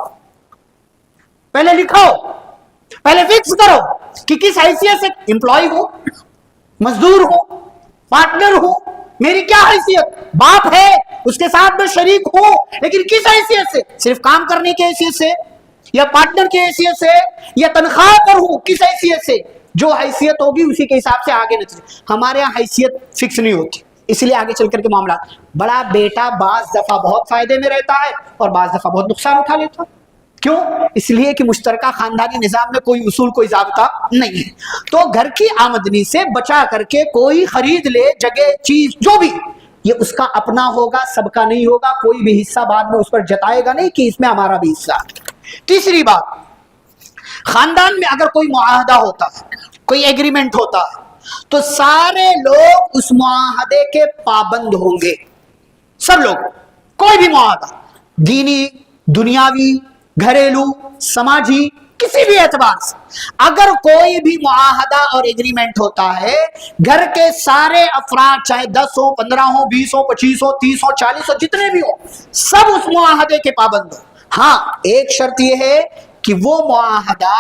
پہلے فکس کرو کہ کس حیثیت سے، امپلائی ہو، مزدور ہو، پارٹنر ہو، میری کیا حیثیت؟ باپ ہے، اس کے ساتھ میں شریک ہوں، لیکن کس حیثیت سے؟ صرف کام کرنے کی حیثیت سے، یا پارٹنر کی حیثیت سے، یا تنخواہ پر ہوں، کس حیثیت سے؟ جو حیثیت ہوگی اسی کے حساب سے آگے نتیجے۔ ہمارے یہاں حیثیت فکس نہیں ہوتی، اس لیے آگے چل کر کے معاملات، بڑا بیٹا بعض دفعہ بہت فائدے میں رہتا ہے اور بعض دفعہ بہت نقصان اٹھا لیتا ہے۔ کیوں؟ اس لیے کہ مشترکہ خاندانی نظام میں کوئی اصول، کوئی ضابطہ نہیں ہے۔ تو گھر کی آمدنی سے بچا کر کے کوئی خرید لے، جگہ، چیز، جو بھی، یہ اس کا اپنا ہوگا، سب کا نہیں ہوگا، کوئی بھی حصہ بعد میں اس پر جتائے گا نہیں کہ اس میں ہمارا بھی حصہ ہے۔ تیسری بات، خاندان میں اگر کوئی معاہدہ ہوتا ہے، کوئی ایگریمنٹ ہوتا ہے، تو سارے لوگ اس معاہدے کے پابند ہوں گے، سب لوگ، کوئی بھی معاہدہ، دینی، دنیاوی، گھریلو، سماجی، کسی بھی اعتبار سے اگر کوئی بھی معاہدہ اور ایگریمنٹ ہوتا ہے، گھر کے سارے افراد، چاہے 10 ہو، 15 ہو، 20 ہو، 25 ہو، 30 ہو، 40 ہو، جتنے بھی ہو، سب اس معاہدے کے پابند ہو۔ ہاں، ایک شرط یہ ہے کہ وہ معاہدہ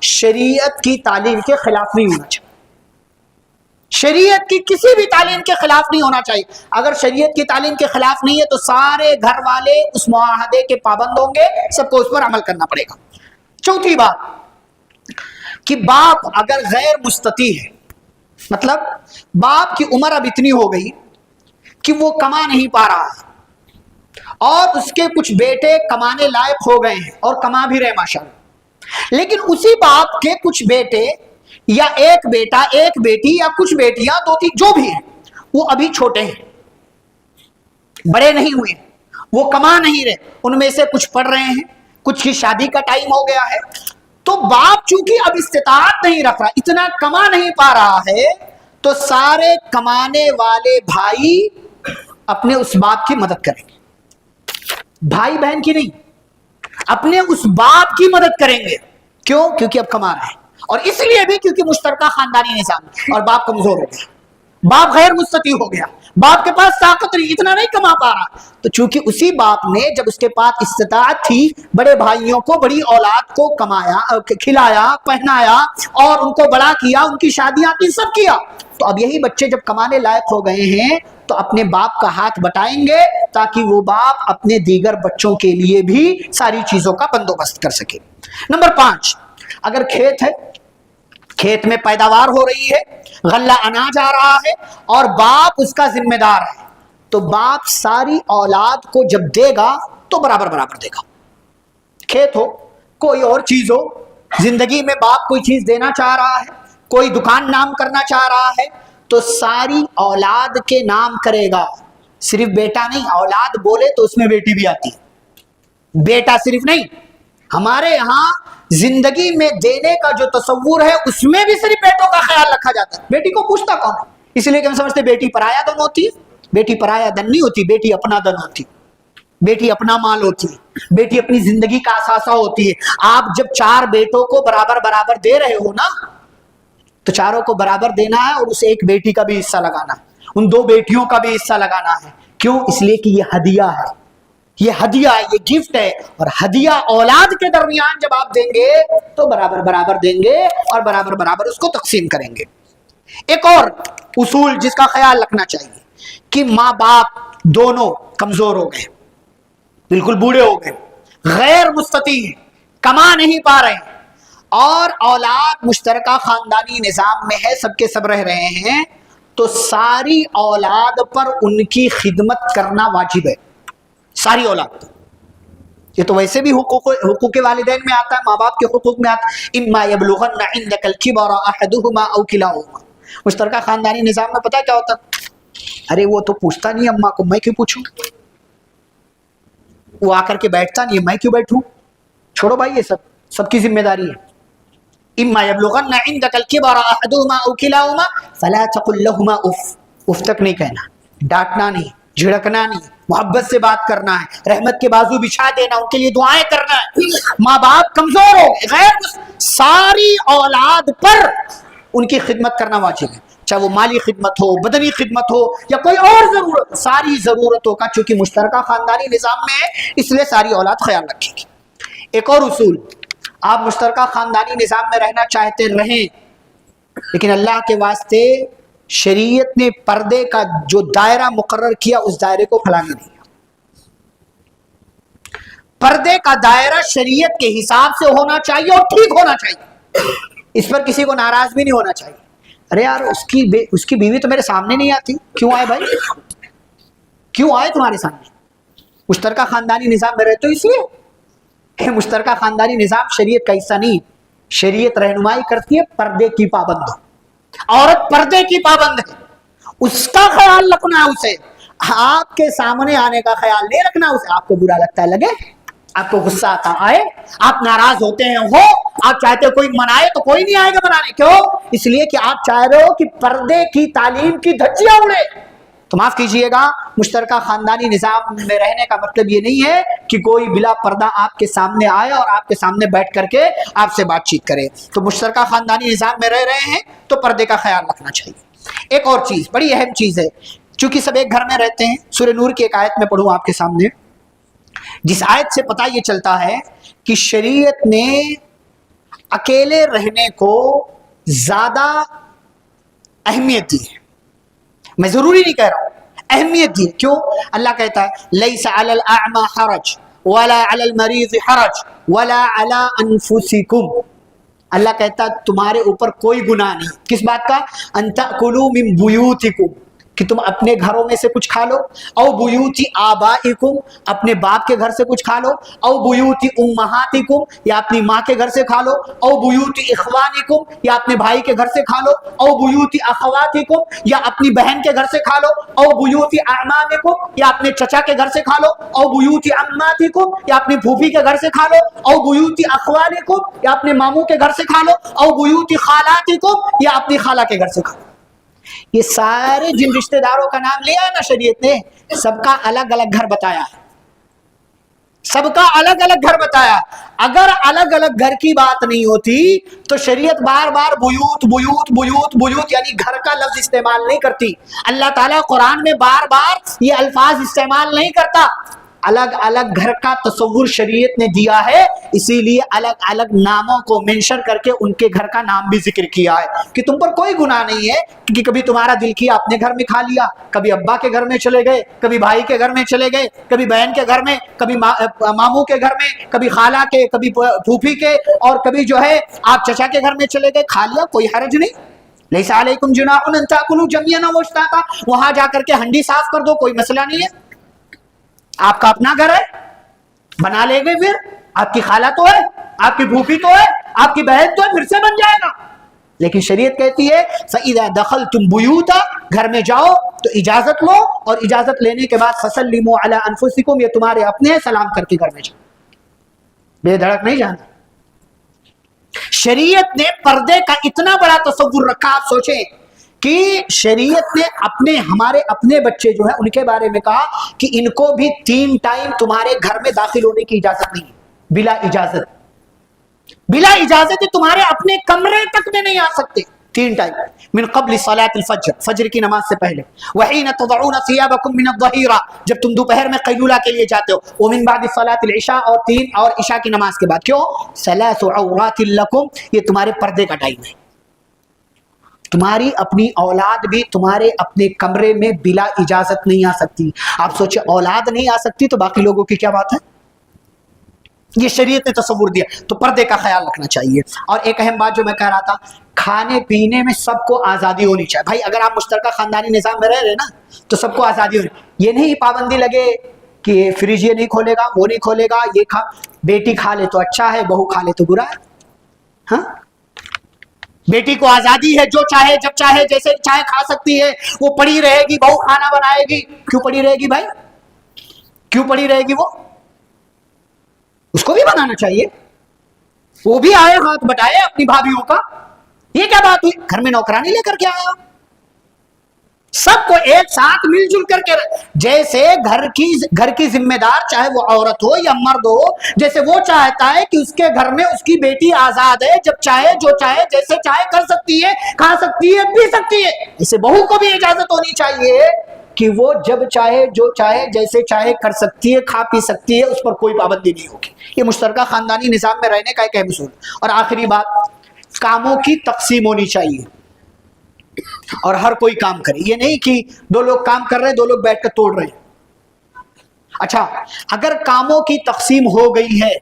شریعت کی تعلیم کے خلاف نہیں ہونا چاہیے، شریعت کی کسی بھی تعلیم کے خلاف نہیں ہونا چاہیے۔ اگر شریعت کی تعلیم کے خلاف نہیں ہے تو سارے گھر والے اس معاہدے کے پابند ہوں گے، سب کو اس پر عمل کرنا پڑے گا۔ چوتھی بات کہ باپ اگر غیر مستطیع ہے، مطلب باپ کی عمر اب اتنی ہو گئی کہ وہ کما نہیں پا رہا ہے، اور اس کے کچھ بیٹے کمانے لائق ہو گئے ہیں اور کما بھی رہے ماشاءاللہ، لیکن اسی باپ کے کچھ بیٹے یا ایک بیٹا ایک بیٹی یا کچھ بیٹیاں دو تین جو بھی ہیں وہ ابھی چھوٹے ہیں، بڑے نہیں ہوئے، وہ کما نہیں رہے، ان میں سے کچھ پڑھ رہے ہیں، کچھ کی شادی کا ٹائم ہو گیا ہے، تو باپ چونکہ اب استطاعت نہیں رکھ رہا، اتنا کما نہیں پا رہا ہے، تو سارے کمانے والے بھائی اپنے اس باپ کی مدد کریں گے، بھائی بہن کی نہیں، اپنے اس باپ کی مدد کریں گے۔ کیوں؟ کیونکہ اب کما رہے ہیں، اور اس لیے بھی کیونکہ مشترکہ خاندانی نظام، اور باپ کمزور ہو گیا، باپ غیر مستطیع ہو گیا، باپ کے پاس طاقت نہیں، اتنا نہیں کما پا رہا، تو چونکہ اسی باپ نے جب اس کے پاس استطاعت تھی بڑے بھائیوں کو، بڑی اولاد کو کمایا، کھلایا، پہنایا اور ان کو بڑا کیا، ان کی شادیاں کی، سب کیا، تو اب یہی بچے جب کمانے لائق ہو گئے ہیں تو اپنے باپ کا ہاتھ بٹائیں گے تاکہ وہ باپ اپنے دیگر بچوں کے لیے بھی ساری چیزوں کا بندوبست کر سکے۔ نمبر 5، اگر کھیت ہے، کھیت میں پیداوار ہو رہی ہے، غلہ اناج آ رہا ہے اور باپ اس کا ذمہ دار ہے، تو باپ ساری اولاد کو جب دے گا تو برابر برابر دے گا، کھیت ہو کوئی اور چیز ہو، زندگی میں باپ کوئی چیز دینا چاہ رہا ہے، کوئی دکان نام کرنا چاہ رہا ہے تو ساری اولاد کے نام کرے گا، صرف بیٹا نہیں، اولاد بولے تو اس میں بیٹی بھی آتی ہے، بیٹا صرف نہیں، ہمارے یہاں زندگی میں دینے کا جو تصور ہے اس میں بھی صرف بیٹوں کا خیال رکھا جاتا ہے، بیٹی کو پوچھتا کون ہے؟ اس لیے کہ ہم سمجھتے بیٹی پرایا دن ہوتی ہے، بیٹی پرایا دن نہیں ہوتی، بیٹی اپنا دن ہوتی، بیٹی اپنا مال ہوتی ہے، بیٹی اپنی زندگی کا اثاثہ ہوتی ہے۔ آپ جب 4 بیٹوں کو برابر برابر دے رہے ہو نا تو چاروں کو برابر دینا ہے اور اس ایک بیٹی کا بھی حصہ لگانا ہے، ان 2 بیٹیوں کا بھی حصہ لگانا ہے۔ کیوں؟ اس لیے کہ یہ ہدیہ ہے، یہ ہدیہ ہے، یہ گفٹ ہے، اور ہدیہ اولاد کے درمیان جب آپ دیں گے تو برابر برابر دیں گے اور برابر برابر اس کو تقسیم کریں گے۔ ایک اور اصول جس کا خیال رکھنا چاہیے کہ ماں باپ دونوں کمزور ہو گئے، بالکل بوڑھے ہو گئے، غیر مستطیع ہیں، کما نہیں پا رہے ہیں، اور اولاد مشترکہ خاندانی نظام میں ہے، سب کے سب رہ رہے ہیں، تو ساری اولاد پر ان کی خدمت کرنا واجب ہے، ساری اولاد۔ یہ تو ویسے بھی حقوق والدین میں آتا ہے، ماں باپ کے حقوق میں آتا ہے، اما یبلغن عندک الکبر احدهما او کلاهما۔ مشترکہ خاندانی نظام میں پتہ کیا ہوتا؟ ارے وہ تو پوچھتا نہیں اماں کو، میں کیوں پوچھوں؟ وہ آ کر کے بیٹھتا نہیں، میں کیوں بیٹھوں؟ چھوڑو بھائی، یہ سب کی ذمہ داری ہے۔ اما یبلغن عندک الکبر احدهما او کلاهما فلا تقل لهما اف، اف تک نہیں کہنا، ڈانٹنا نہیں، جھڑکنا نہیں، محبت سے بات کرنا ہے، رحمت کے بازو بچھا دینا، ان کے لیے دعائیں کرنا ہے۔ ماں باپ کمزور ہو غیر ساری اولاد پر ان کی خدمت کرنا واجب ہے، چاہے وہ مالی خدمت ہو، بدنی خدمت ہو یا کوئی اور ضرورت، ساری ضرورتوں کا، چونکہ مشترکہ خاندانی نظام میں ہے اس لیے ساری اولاد خیال رکھے گی۔ ایک اور اصول، آپ مشترکہ خاندانی نظام میں رہنا چاہتے رہیں، لیکن اللہ کے واسطے شریعت نے پردے کا جو دائرہ مقرر کیا اس دائرے کو پھیلانے نہیں، پردے کا دائرہ شریعت کے حساب سے ہونا چاہیے اور ٹھیک ہونا چاہیے، اس پر کسی کو ناراض بھی نہیں ہونا چاہیے۔ ارے یار اس کی بیوی تو میرے سامنے نہیں آتی، کیوں آئے بھائی؟ کیوں آئے تمہارے سامنے؟ مشترکہ خاندانی نظام میں رہتے ہو اس لیے؟ مشترکہ خاندانی نظام شریعت کا حصہ نہیں، شریعت رہنمائی کرتی ہے پردے کی پابند، عورت پردے کی پابند ہے، اس کا خیال رکھنا ہے، اسے آپ کے سامنے آنے کا خیال نہیں رکھنا، اسے آپ کو برا لگتا ہے لگے، آپ کو غصہ آتا آئے، آپ ناراض ہوتے ہیں ہو، آپ چاہتے ہو کوئی منائے تو کوئی نہیں آئے گا منانے، کیوں؟ اس لیے کہ آپ چاہ رہے ہو کہ پردے کی تعلیم کی دھجیاں اڑے۔ تو معاف کیجئے گا، مشترکہ خاندانی نظام میں رہنے کا مطلب یہ نہیں ہے کہ کوئی بلا پردہ آپ کے سامنے آئے اور آپ کے سامنے بیٹھ کر کے آپ سے بات چیت کرے۔ تو مشترکہ خاندانی نظام میں رہ رہے ہیں تو پردے کا خیال رکھنا چاہیے۔ ایک اور چیز بڑی اہم چیز ہے، چونکہ سب ایک گھر میں رہتے ہیں، سورہ نور کی ایک آیت میں پڑھوں آپ کے سامنے، جس آیت سے پتہ یہ چلتا ہے کہ شریعت نے اکیلے رہنے کو زیادہ اہمیت دی ہے، میں ضروری نہیں کہہ رہا ہوں، اہمیت دی ہے۔ کیوں؟ اللہ کہتا ہے لیس علی الاعمى حرج ولا علی المریض حرج ولا علی انفسکم، اللہ کہتا ہے تمہارے اوپر کوئی گناہ نہیں، کس بات کا؟ ان تأکلوا من بیوتکم، کہ تم اپنے گھروں میں سے کچھ کھا لو، او بیوتی آبائکم، اپنے باپ کے گھر سے کچھ کھا لو، او بیوتی امہاتکم، یا اپنی ماں کے گھر سے کھا لو، او بیوتی اخوانکم، یا اپنے بھائی کے گھر سے کھا لو، او بیوتی اخواتکم، یا اپنی بہن کے گھر سے کھا لو، او بیوتی اعمامکم، یا اپنے چچا کے گھر سے کھا لو، او بیوتی عماتکم، یا اپنی پھوپھی کے گھر سے کھا لو، او بیوتی اخوالکم، یا اپنے ماموں کے گھر سے کھا لو، او بیوتی خالاتکم، یا اپنی خالہ کے گھر سے کھا لو۔ یہ سارے جن رشتہ داروں کا نام لیا ہے نا شریعت نے، سب کا الگ الگ گھر بتایا ہے، سب کا الگ الگ گھر بتایا۔ اگر الگ الگ گھر کی بات نہیں ہوتی تو شریعت بار بار بیوت بیوت بیوت بیوت یعنی گھر کا لفظ استعمال نہیں کرتی۔ اللہ تعالیٰ قرآن میں بار بار یہ الفاظ استعمال نہیں کرتا۔ الگ الگ گھر کا تصور شریعت نے دیا ہے، اسی لیے الگ الگ ناموں کو منشن کر کے ان کے گھر کا نام بھی ذکر کیا ہے کہ تم پر کوئی گناہ نہیں ہے کہ کبھی تمہارا دل کیا اپنے گھر میں کھا لیا، کبھی ابا کے گھر میں چلے گئے، کبھی بھائی کے گھر میں چلے گئے، کبھی بہن کے گھر میں، کبھی ماموں کے گھر میں، کبھی خالہ کے، کبھی پھوپھی کے، اور کبھی جو ہے آپ چچا کے گھر میں چلے گئے، کھا لیا، کوئی حرج نہیں۔ لیس علیکم جناح ان تاکلوا جميعا واشتاتا، وہاں جا کر کے ہنڈی صاف کر دو، کوئی مسئلہ نہیں ہے، آپ کا اپنا گھر ہے، بنا لے گئے، پھر آپ کی خالہ تو ہے، آپ کی پھوپھی تو ہے، آپ کی بہن تو ہے، پھر سے بن جائے گا۔ لیکن شریعت کہتی ہے فَإِذَا دَخَلْتُمْ بُيُوتًا، گھر میں جاؤ تو اجازت لو، اور اجازت لینے کے بعد فَسَلِّمُوا عَلَىٰ أَنفُسِكُمْ، یہ تمہارے اپنے ہیں، سلام کر کے گھر میں جاؤ، بے دھڑک نہیں جانا۔ شریعت نے پردے کا اتنا بڑا تصور رکھا، آپ سوچیں کہ شریعت نے ہمارے اپنے بچے جو ہیں ان کے بارے میں کہا کہ ان کو بھی 3 ٹائم تمہارے گھر میں داخل ہونے کی اجازت نہیں ہے، بلا اجازت، بلا اجازت تمہارے اپنے کمرے تک میں نہیں آ سکتے 3 ٹائم، من قبل صلاۃ الفجر، فجر کی نماز سے پہلے، وحین تضعون ثیابکم من الظہیرہ، جب تم دوپہر میں قیلولہ کے لیے جاتے ہو، ومن بعد صلاۃ العشاء، اور عشاء کی نماز کے بعد۔ کیوں؟ ثلاث عورات لکم، یہ تمہارے پردے کا ٹائم ہے، تمہاری اپنی اولاد بھی تمہارے اپنے کمرے میں بلا اجازت نہیں آ سکتی۔ آپ سوچیں اولاد نہیں آ سکتی تو باقی لوگوں کی کیا بات ہے؟ یہ شریعت نے تصور دیا، تو پردے کا خیال رکھنا چاہیے۔ اور ایک اہم بات جو میں کہہ رہا تھا، کھانے پینے میں سب کو آزادی ہونی چاہیے۔ بھائی اگر آپ مشترکہ خاندانی نظام میں رہ رہے نا تو سب کو آزادی ہونی، یہ نہیں پابندی لگے کہ فریج یہ نہیں کھولے گا، وہ نہیں کھولے گا، یہ کھا، بیٹی کھا لے تو اچھا ہے، بہو کھا لے تو برا ہے۔ ہاں، بیٹی کو آزادی ہے، جو چاہے جب چاہے جیسے چاہے کھا سکتی ہے، وہ پڑی رہے گی، بہو کھانا بنائے گی۔ کیوں پڑی رہے گی بھائی؟ کیوں پڑی رہے گی؟ وہ اس کو بھی بنانا چاہیے، وہ بھی آئے ہاتھ بٹائے اپنی بھابھیوں کا۔ یہ کیا بات ہوئی؟ گھر میں نوکرانی لے کر کے آیا، سب کو ایک ساتھ مل جل کر کے، جیسے گھر کی ذمہ دار چاہے وہ عورت ہو یا مرد ہو، جیسے وہ چاہتا ہے کہ اس کے گھر میں اس کی بیٹی آزاد ہے، جب چاہے جو چاہے جیسے چاہے کر سکتی ہے، کھا سکتی ہے، پی سکتی ہے، اسے بہو کو بھی اجازت ہونی چاہیے کہ وہ جب چاہے جو چاہے جیسے چاہے کر سکتی ہے، کھا پی سکتی ہے، اس پر کوئی پابندی نہیں ہوگی۔ یہ مشترکہ خاندانی نظام میں رہنے کا ایک اہم اصول۔ اور آخری بات، کاموں کی تقسیم ہونی چاہیے اور ہر کوئی کام کرے، یہ نہیں کہ 2 لوگ کام کر رہے ہیں، 2 لوگ بیٹھ کر توڑ رہے ہیں۔ اچھا، اگر کاموں کی تقسیم ہو گئی ہے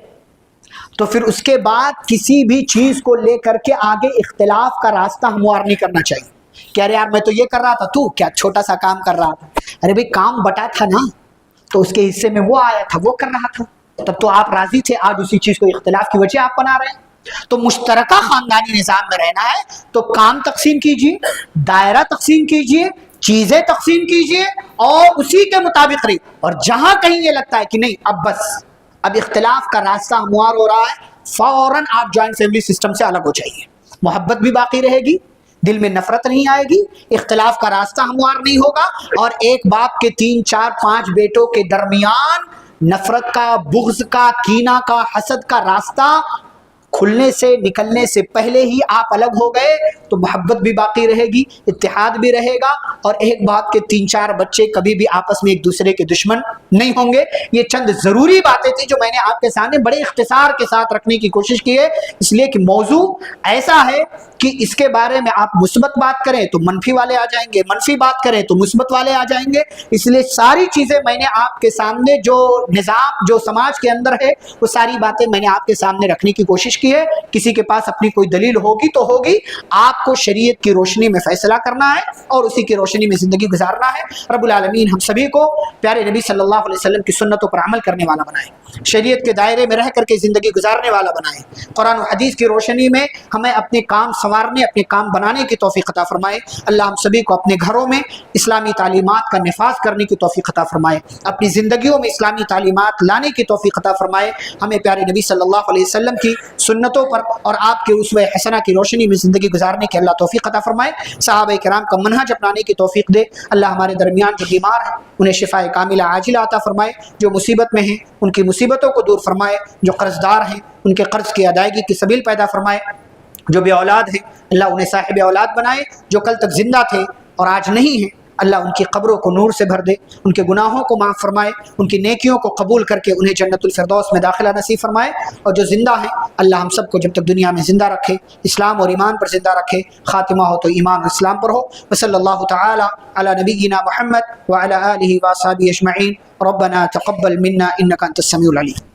تو پھر اس کے بعد کسی بھی چیز کو لے کر کے آگے اختلاف کا راستہ ہموار نہیں کرنا چاہیے کہ ارے یار میں تو یہ کر رہا تھا، تو کیا چھوٹا سا کام کر رہا تھا؟ ارے بھائی کام بٹا تھا نا، تو اس کے حصے میں وہ آیا تھا، وہ کر رہا تھا، تب تو آپ راضی تھے، آج اسی چیز کو اختلاف کی وجہ آپ بنا رہے ہیں۔ تو مشترکہ خاندانی نظام میں رہنا ہے تو کام تقسیم کیجیے، دائرہ تقسیم کیجیے، چیزیں تقسیم کیجیے اور اسی کے مطابق رہیے۔ اور جہاں کہیں یہ لگتا ہے کہ نہیں اب بس اب اختلاف کا راستہ ہموار ہو رہا ہے، فوراً آپ جوائنٹ فیملی سسٹم سے الگ ہو جائیے، محبت بھی باقی رہے گی، دل میں نفرت نہیں آئے گی، اختلاف کا راستہ ہموار نہیں ہوگا، اور ایک باپ کے 3 4 5 بیٹوں کے درمیان نفرت کا، بغض کا، کینہ کا، حسد کا راستہ کھلنے سے نکلنے سے پہلے ہی آپ الگ ہو گئے تو محبت بھی باقی رہے گی، اتحاد بھی رہے گا، اور ایک باپ کے 3 4 بچے کبھی بھی آپس میں ایک دوسرے کے دشمن نہیں ہوں گے۔ یہ چند ضروری باتیں تھیں جو میں نے آپ کے سامنے بڑے اختصار کے ساتھ رکھنے کی کوشش کی ہے، اس لیے کہ موضوع ایسا ہے کہ اس کے بارے میں آپ مثبت بات کریں تو منفی والے آ جائیں گے، منفی بات کریں تو مثبت والے آ جائیں گے، اس لیے ساری چیزیں میں نے آپ کے سامنے جو نظام جو سماج کے اندر ہے وہ ساری باتیں میں نے آپ کے سامنے رکھنے کی کوشش کی ہے. کسی کے پاس اپنی کوئی دلیل ہوگی تو ہوگی, آپ کو شریعت کی روشنی میں فیصلہ کرنا ہے اور اسی کی روشنی میں زندگی گزارنا ہے. رب العالمین ہم سبھی کو پیارے نبی صلی اللہ علیہ وسلم کی سنتوں پر عمل کرنے والا بنائے, شریعت کے دائرے میں رہ کر کے زندگی گزارنے والا بنائے. قرآن و حدیث کی روشنی میں ہمیں اپنے کام سنوارنے, اپنے کام بنانے کی توفیق عطا فرمائے. اللہ ہم سبھی کو اپنے گھروں میں اسلامی تعلیمات کا نفاذ کرنے کی توفیق عطا فرمائے, اپنی زندگیوں میں اسلامی تعلیمات لانے کی توفیق عطا فرمائے. ہمیں پیارے نبی صلی اللہ علیہ وسلم کی سنتوں پر اور آپ کے اسوہ حسنہ کی روشنی میں زندگی گزارنے کی اللہ توفیق عطا فرمائے. صحابہ کرام کا منہج اپنانے کی توفیق دے. اللہ ہمارے درمیان جو بیمار ہیں انہیں شفاء کاملہ عاجلہ عطا فرمائے, جو مصیبت میں ہیں ان کی مصیبتوں کو دور فرمائے, جو قرض دار ہیں ان کے قرض کی ادائیگی کی سبیل پیدا فرمائے, جو بے اولاد ہیں اللہ انہیں صاحب اولاد بنائے, جو کل تک زندہ تھے اور آج نہیں ہیں اللہ ان کی قبروں کو نور سے بھر دے, ان کے گناہوں کو معاف فرمائے, ان کی نیکیوں کو قبول کر کے انہیں جنت الفردوس میں داخلہ نصیب فرمائے. اور جو زندہ ہیں اللہ ہم سب کو جب تک دنیا میں زندہ رکھے اسلام اور ایمان پر زندہ رکھے, خاتمہ ہو تو ایمان اور اسلام پر ہو. وصلی اللہ تعالی علی نبینا محمد وعلی آلہ واصحابہ اجمعین. ربنا تقبل منا انک انت السمیع العلیم.